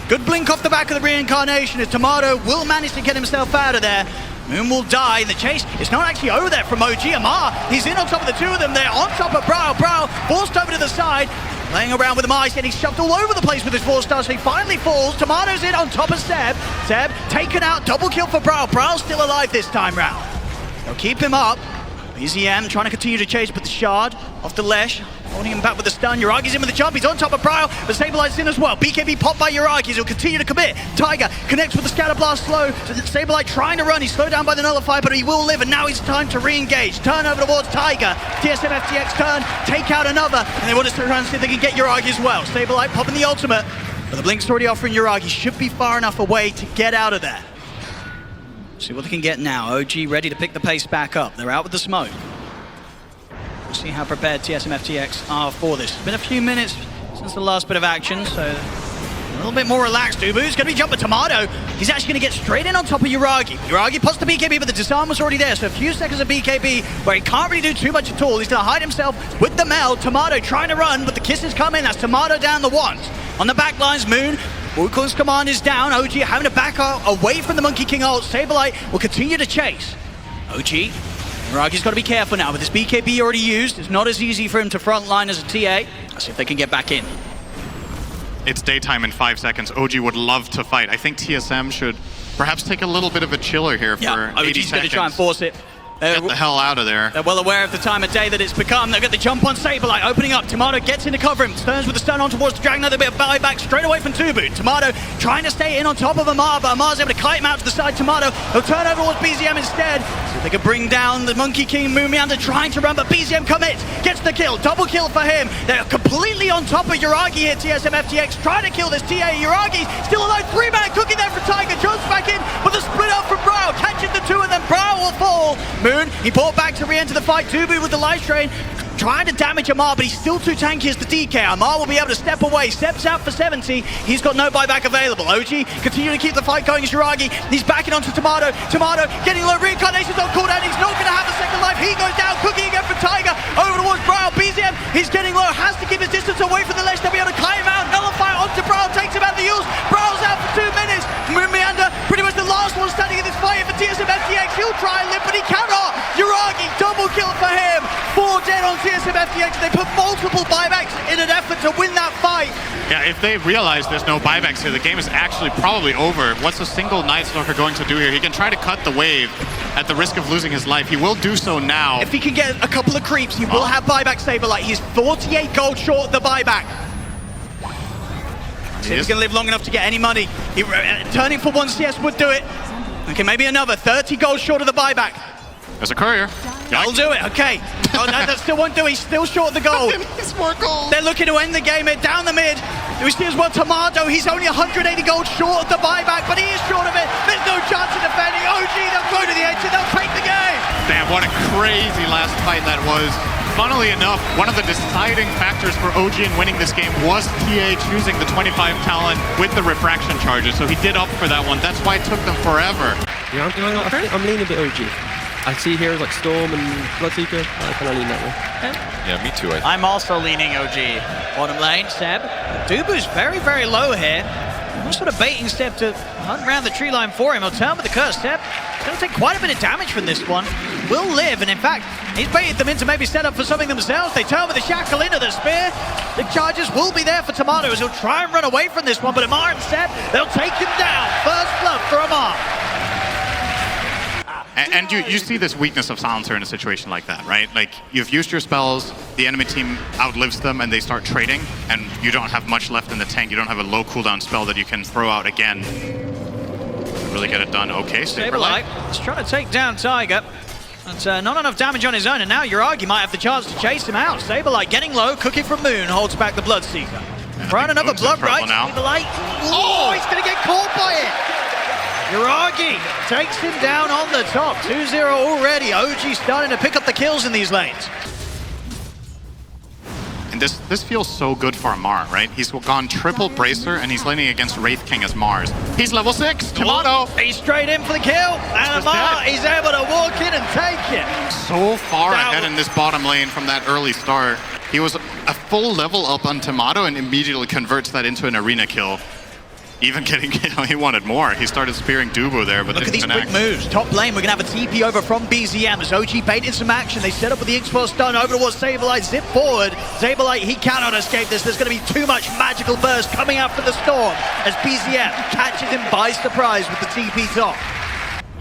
Good blink off the back of the reincarnation as Tomato will manage to get himself out of there. Moon will die in the chase. It's not actually over there from OG. Amar, he's in on top of the 2 of them. They're on top of Brawl. Brawl forced over to the side. Playing around with the Amar, getting shoved all over the place with his 4-star, so he finally falls. Tomato's in on top of Seb. Seb taken out, double kill for Brawl. Brawl's still alive this time round. They'll keep him up. BZM trying to continue to chase, but the shard off the Lesh, holding him back with the stun. Uragi's in with the jump, he's on top of Brawl, but Saberlight's in as well. BKB popped by Uragi, he'll continue to commit. Tiger connects with the Scatter Blast slow. Saberlight trying to run, he's slowed down by the Nullify, but he will live, and now it's time to re-engage. Turn over towards Tiger. TSM FTX turn, take out another, and they want to try and see if they can get Uragi as well. Saberlight popping the ultimate, but the Blink's already offering Uragi. Should be far enough away to get out of there. See what they can get now. OG ready to pick the pace back up. They're out with the smoke. We'll see how prepared TSM FTX are for this. It's been a few minutes since the last bit of action, so a little bit more relaxed. Ubu's going to be jumping Tomato. He's actually going to get straight in on top of Uragi. Uragi pops the BKB, but the disarm was already there, so a few seconds of BKB where he can't really do too much at all. He's going to hide himself with the Mel. Tomato trying to run, but the kisses come in. That's Tomato down the ones. On the back lines, Moon. Wukong's command is down. OG having to back away from the Monkey King ult. Saberlight will continue to chase. OG, Uragi's got to be careful now with his BKB already used. It's not as easy for him to frontline as a TA. Let's see if they can get back in. It's daytime in 5 seconds. OG would love to fight. I think TSM should perhaps take a little bit of a chiller here for 80 seconds. OG's going to try and force it. Get the hell out of there. They're well aware of the time of day that it's become. They've got the jump on Saberlight, opening up. Tomato gets in to cover him. Turns with the stun on towards the Dragon. Another bit of buyback straight away from Tubu. Tomato trying to stay in on top of Amar, but Amar's able to kite him out to the side. Tomato, he'll turn over towards BZM instead. So they can bring down the Monkey King. Mumianda trying to run, but BZM commits. Gets the kill. Double kill for him. They're completely on top of Uragi here. TSM FTX trying to kill this TA. Uragi's still alive. 3-man cooking there for Tiger. Jumps back in, but the split up from Brawl. Catches the 2 of them. Brawl will fall. Moon, he brought back to re-enter the fight. Tubu with the life strain, trying to damage Amar, but he's still too tanky as the DK. Amar will be able to step away, steps out for 70. He's got no buyback available. OG continue to keep the fight going as Uragi. He's backing onto Tomato. Tomato getting low. Reincarnation's on cooldown. He's not going to have a second life. He goes down. Cooking again for Tiger. Over towards Brawl. BZM, he's getting low. Has to keep his distance away from the ledge. They'll be able to kite him out. Nullify onto Brawl. Takes him out the Yules. Brawl's out for 2 minutes. Meander, pretty much the last one standing in this fight for TSM FTX. He'll try and live, but he cannot. Uragi, double kill for him. 4 dead on TSM FTX. They put multiple buybacks in an effort to win that fight. Yeah, if they realize there's no buybacks here, the game is actually probably over. What's a single Night Stalker going to do here? He can try to cut the wave at the risk of losing his life. He will do so now. If he can get a couple of creeps, he will have buyback Saberlight. He's 48 gold short of the buyback. See if he's going to live long enough to get any money. Turning for 1 CS would do it. Okay, maybe another. 30 gold short of the buyback. There's a courier. That'll do it, okay. Oh, no, that still won't do it. He's still short of the gold. He's more gold. They're looking to end the game down the mid. We see as well Tomato. He's only 180 gold short of the buyback, but he is short of it. There's no chance of defending. OG, they'll go to the edge and they'll take the game. Damn, what a crazy last fight that was. Funnily enough, one of the deciding factors for OG in winning this game was TA choosing the 25 talent with the refraction charges, so he did opt for that one. That's why it took them forever. Yeah, I'm leaning a bit OG. I see heroes like Storm and Bloodseeker. I kind of lean that way. Yeah, me too. I'm also leaning OG. Bottom lane, Seb. Dubu's very, very low here. I'm sort of baiting Seb to hunt around the tree line for him. He'll turn with the curse. Seb going to take quite a bit of damage from this one. Will live, and in fact, he's baited them in to maybe set up for something themselves. They turn with the shackle into the spear. The charges will be there for Tomato as he'll try and run away from this one, but Amar and Seb, they'll take him down. First blood for Amar. And you see this weakness of Silencer in a situation like that, right? Like, you've used your spells, the enemy team outlives them, and they start trading, and you don't have much left in the tank. You don't have a low cooldown spell that you can throw out again. Really get it done. Okay, Saberlight is trying to take down Tiger. But not enough damage on his own, and now Yuragi might have the chance to chase him out. Saberlight getting low, cooking from Moon, holds back the Bloodseeker. Run another blood right. Saberlight. Oh, he's going to get caught by it. Yuragi takes him down on the top. 2-0 already. OG starting to pick up the kills in these lanes. And this feels so good for Amar, right? He's gone triple Bracer, and he's laning against Wraith King as Mars. He's level 6. Tomato. He's straight in for the kill. And Amar, he's able to walk in and take it. So far ahead in this bottom lane from that early start. He was a full level up on Tomato and immediately converts that into an arena kill. Even getting, he wanted more. He started spearing Dubu there, but look at these quick moves. Top lane, we're going to have a TP over from BZM as OG baited some action. They set up with the X-Force stun over towards Saberlight. Zip forward. Saberlight, he cannot escape this. There's going to be too much magical burst coming out from the storm as BZM catches him by surprise with the TP top.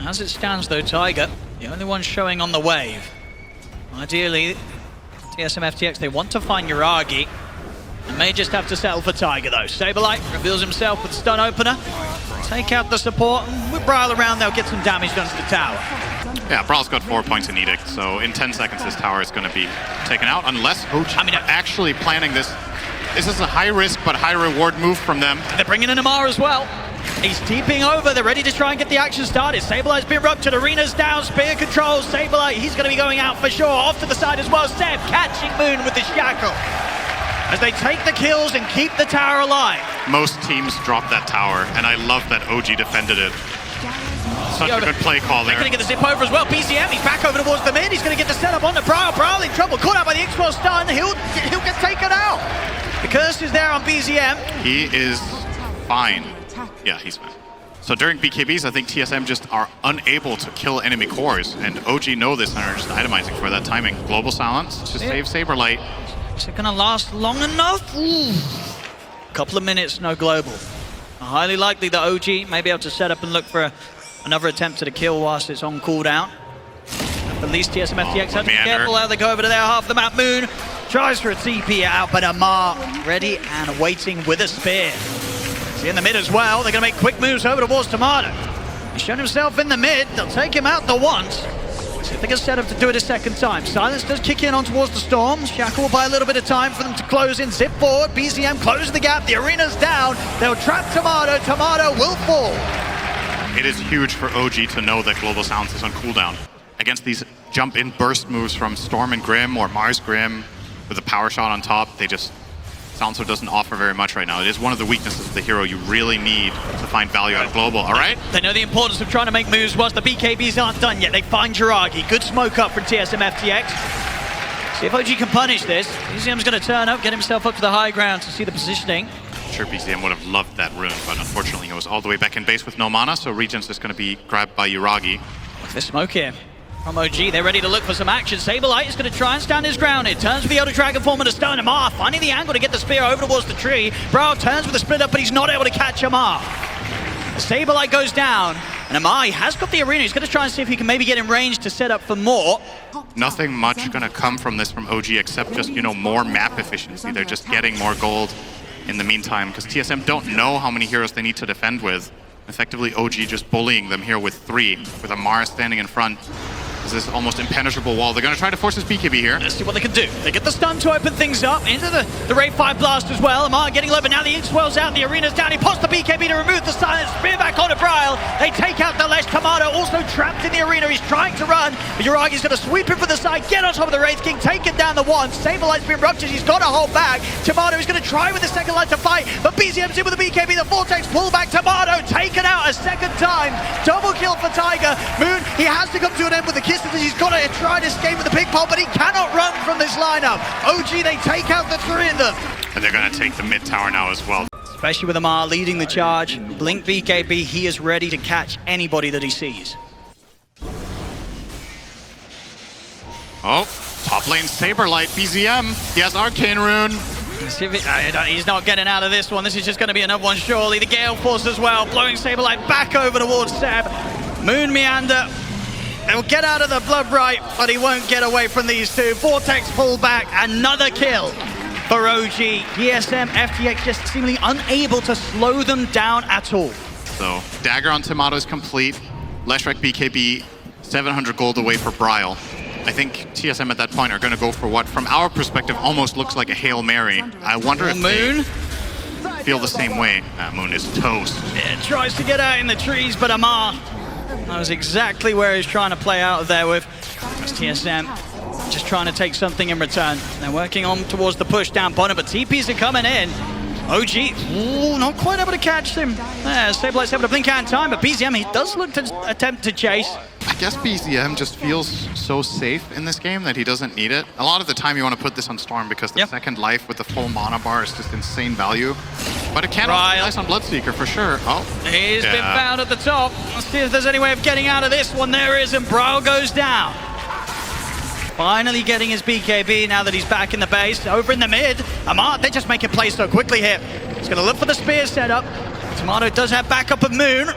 As it stands though, Tiger, the only one showing on the wave. Ideally, TSM FTX, they want to find Yuragi. And may just have to settle for Tiger though. Saberlight reveals himself with stun opener. Take out the support, and with Braille around, they'll get some damage done to the tower. Yeah, Braille's got 4 points in Edict, so in 10 seconds this tower is going to be taken out, unless OG actually planning this. This is a high risk but high reward move from them. They're bringing in Amar as well. He's TPing over, they're ready to try and get the action started. Saberlight's been ruptured, Arena's down, spear controls. Saberlight, he's going to be going out for sure. Off to the side as well, Seb catching Moon with the shackle. As they take the kills and keep the tower alive. Most teams drop that tower, and I love that OG defended it. Such a good play call there. They're going to get the zip over as well. BZM, he's back over towards the mid. He's going to get the setup on the Braille. Braille in trouble, caught out by the X-Force stun. He'll get taken out. The curse is there on BZM. He is fine. Yeah, he's fine. So during BKBs, I think TSM just are unable to kill enemy cores, and OG know this and are just itemizing for that timing. Global silence to save Saberlight. Is it going to last long enough? Ooh. Couple of minutes, no global. Highly likely that OG may be able to set up and look for another attempt at a kill whilst it's on cooldown. At least TSM FTX have to be careful how they go over to their half the map. Moon tries for a TP out, but Amar ready and waiting with a spear. He's in the mid as well. They're going to make quick moves over towards Tomato. He's shown himself in the mid. They'll take him out the once. See if they can set up to do it a second time. Silence does kick in on towards the storm. Shackle will buy a little bit of time for them to close in. Zip forward. BZM closes the gap. The arena's down. They'll trap Tomato. Tomato will fall. It is huge for OG to know that Global Silence is on cooldown. Against these jump-in burst moves from Storm and Grim or Mars Grim with a power shot on top, they just... Silencer doesn't offer very much right now. It is one of the weaknesses of the hero you really need to find value out of Global, all right? They know the importance of trying to make moves whilst the BKBs aren't done yet. They find Yuragi. Good smoke up from TSM FTX. See if OG can punish this. BZM's going to turn up, get himself up to the high ground to see the positioning. I'm sure BZM would have loved that rune, but unfortunately he was all the way back in base with no mana, so Regent's just going to be grabbed by Yuragi. Look at the smoke here from OG. They're ready to look for some action. Saberlight is going to try and stand his ground. It turns with the Elder Dragon form and a stun. Amar finding the angle to get the spear over towards the tree. Braille turns with the split up, but he's not able to catch Amar. Saberlight goes down, and Amar has got the arena. He's going to try and see if he can maybe get in range to set up for more. Nothing much going to come from this from OG except just, you know, more map efficiency. They're just getting more gold in the meantime because TSM don't know how many heroes they need to defend with. Effectively, OG just bullying them here with 3, with Amar standing in front. This almost impenetrable wall. They're going to try to force this BKB here. Let's see what they can do. They get the stun to open things up into the Ray 5 blast as well. Amar getting low, but now the X-Swell's out, the arena's down. He pops the BKB to remove the silence. Spear back onto Braille. They take out the Lesh. Tomato also trapped in the arena. He's trying to run, but Yuragi's going to sweep him from the side, get on top of the Wraith King, take him down the one. Saberlight's been ruptured. He's got to hold back. Tomato is going to try with the second line to fight, but BZM's in with the BKB. The Vortex pull back. Tomato taken out a second time. Double kill for Tiger. Moon, he has to come to an end with the kill. Kisses, he's got to try to escape with the pick pop, but he cannot run from this lineup. OG, they take out the three of them. And they're going to take the mid tower now as well. Especially with Amar leading the charge. Blink BKB, he is ready to catch anybody that he sees. Oh, top lane Saberlight, BZM. He has Arcane Rune. He's not getting out of this one. This is just going to be another one, surely. The Gale Force as well, blowing Saberlight back over towards Seb. Moon Meander. He'll get out of the Blood Bright, but he won't get away from these two. Vortex pull back, another kill for OG. TSM, FTX just seemingly unable to slow them down at all. So, Dagger on Tomato is complete. Leshrac BKB, 700 gold away for Bryle. I think TSM at that point are going to go for what, from our perspective, almost looks like a Hail Mary. I wonder if Moon they feel the same way. Moon is toast. Yeah, tries to get out in the trees, but Amar knows exactly where he's trying to play out of there with. That's TSM just trying to take something in return. They're working on towards the push down bottom, but TPs are coming in. OG, ooh, not quite able to catch him. Saberlight's able to blink out in time, but BZM, he does look to attempt to chase. I guess BZM just feels so safe in this game that he doesn't need it. A lot of the time you want to put this on Storm because the second life with the full mana bar is just insane value. But it can also be nice on Bloodseeker for sure. Oh, he's been found at the top. Let's see if there's any way of getting out of this one. There is, and Bryle goes down. Finally getting his BKB now that he's back in the base. Over in the mid, Amar, they just make it play so quickly here. He's going to look for the spear setup. Tomato does have backup of Moon.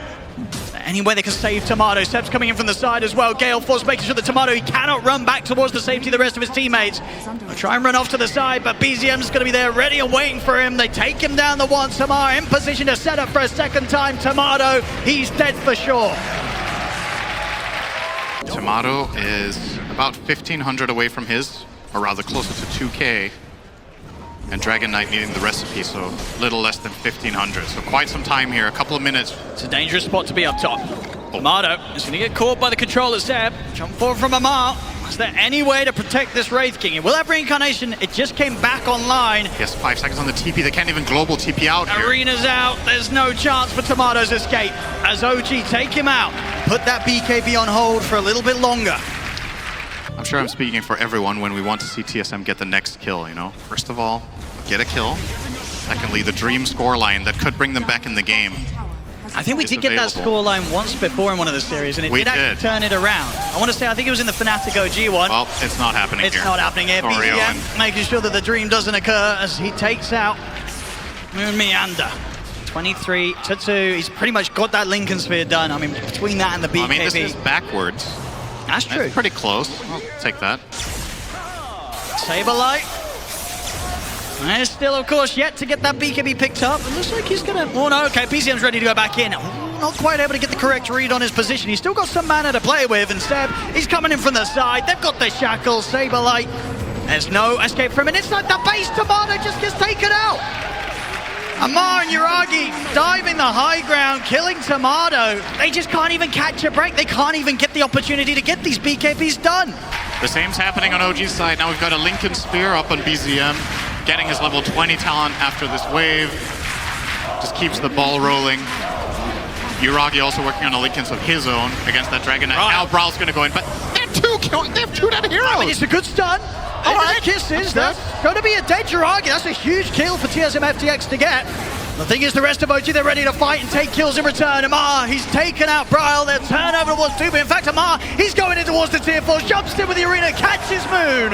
Any way they can save Tomato. Seb's coming in from the side as well. Gale Force making sure that Tomato, he cannot run back towards the safety of the rest of his teammates. They'll try and run off to the side, but BZM's going to be there ready and waiting for him. They take him down the one. Samar in position to set up for a second time. Tomato, he's dead for sure. Tomato is about 1,500 away from his, or rather closer to 2K. And Dragon Knight needing the recipe, so a little less than 1,500. So quite some time here, a couple of minutes. It's a dangerous spot to be up top. Tomato is going to get caught by the controller, Seb. Jump forward from Amar. Is there any way to protect this Wraith King? It will have Reincarnation. It just came back online. Yes, 5 seconds on the TP. They can't even global TP out here. Arena's out. There's no chance for Tomato's escape. As OG take him out. Put that BKB on hold for a little bit longer. I'm sure I'm speaking for everyone when we want to see TSM get the next kill, you know? First of all, get a kill. Secondly, the dream scoreline that could bring them back in the game. I think we did get that scoreline once before in one of the series, and it did actually turn it around. I want to say, I think it was in the Fnatic OG one. Well, it's not happening here. It's not happening here. BZM making sure that the dream doesn't occur as he takes out Moon Meander. 23 to 2. He's pretty much got that Lincoln Sphere done. I mean, between that and the BKB. I mean, this is backwards. That's true. That's pretty close. I'll take that. Saberlight. And still, of course, yet to get that BKB picked up. It looks like he's going to... Oh, no, okay, BZM's ready to go back in. Not quite able to get the correct read on his position. He's still got some mana to play with, and Seb, he's coming in from the side. They've got the shackle. Saberlight. There's no escape from it. Inside the base, Tomato just gets taken out. Amar and Yuragi diving the high ground, killing Tomato. They just can't even catch a break. They can't even get the opportunity to get these BKBs done. The same's happening on OG's side. Now we've got a Lincoln Spear up on BZM, getting his level 20 talent after this wave. Just keeps the ball rolling. Yuragi also working on a Lincolns of his own against that Dragon Knight. Now Brawl's going to go in, but they have two dead heroes. I mean, it's a good stun. All right, kisses. That's going to be a dead Yuragi. That's a huge kill for TSM FTX to get. The thing is, the rest of OG, they're ready to fight and take kills in return. Amar, he's taken out Bryle. They'll turn over towards Tuba. In fact, Amar, he's going in towards the tier 4, jumps in with the arena, catches Moon.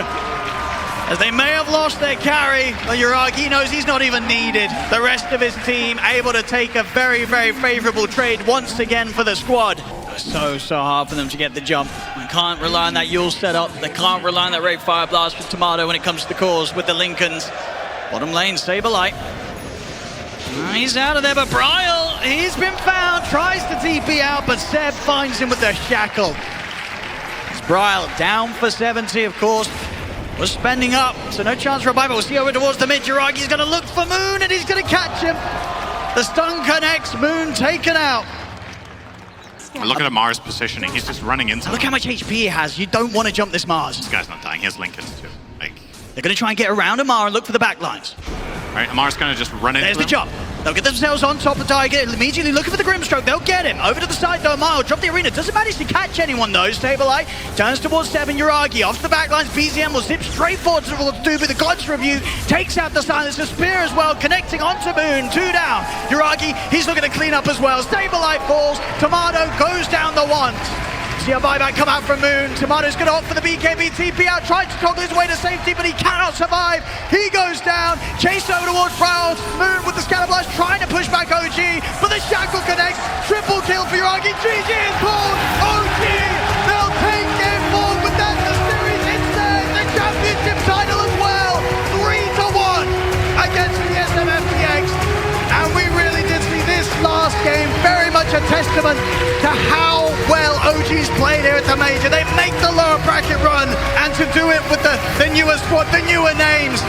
As they may have lost their carry, but Yuragi knows he's not even needed. The rest of his team able to take a very, very favorable trade once again for the squad. So hard for them to get the jump. They can't rely on that Yule setup. They can't rely on that Raid Fire Blast with Tomato when it comes to the cores with the Lincolns. Bottom lane, Saberlight. He's out of there, but Bryle, he's been found, tries to TP out, but Seb finds him with the shackle. It's Bryle down for 70, of course. Was spending up, so no chance for a buy, but we'll see over towards the mid. Yuragi's going to look for Moon, and he's going to catch him. The stun connects, Moon taken out. Look at Amar's positioning. He's just running into Look how much HP he has. You don't want to jump this Mars. This guy's not dying. He has Lincolns too. They're going to try and get around Amar and look for the backlines. All right, Amar's going to just run into There's the jump. They'll get themselves on top of Tiger, immediately looking for the Grimstroke. They'll get him. Over to the side though, Mile, drop the arena. Doesn't manage to catch anyone though. Saberlight turns towards 7, Yuragi. Off the backlines, BZM will zip straight forward towards Doobie. The God's Review takes out the Silencer Spear as well, connecting onto Moon. 2 down. Yuragi, he's looking to clean up as well. Saberlight falls. Tomato goes down the one. See a buyback come out from Moon. Tomato's going to opt for the BKB TP out, tries to toggle his way to safety, but he cannot survive. He goes down, chased over towards Prowl. Moon with the scatter blast, trying to push back OG, but the shackle connects. Triple kill for Yuragi. GG is called. OG, they'll take game 4 with that. The series instead, the championship title as well. 3-1 against the SMFTX. And we really did see this last game very much a testament to how well OG's played here at the Major. They make the lower bracket run, and to do it with the newer squad, the newer names.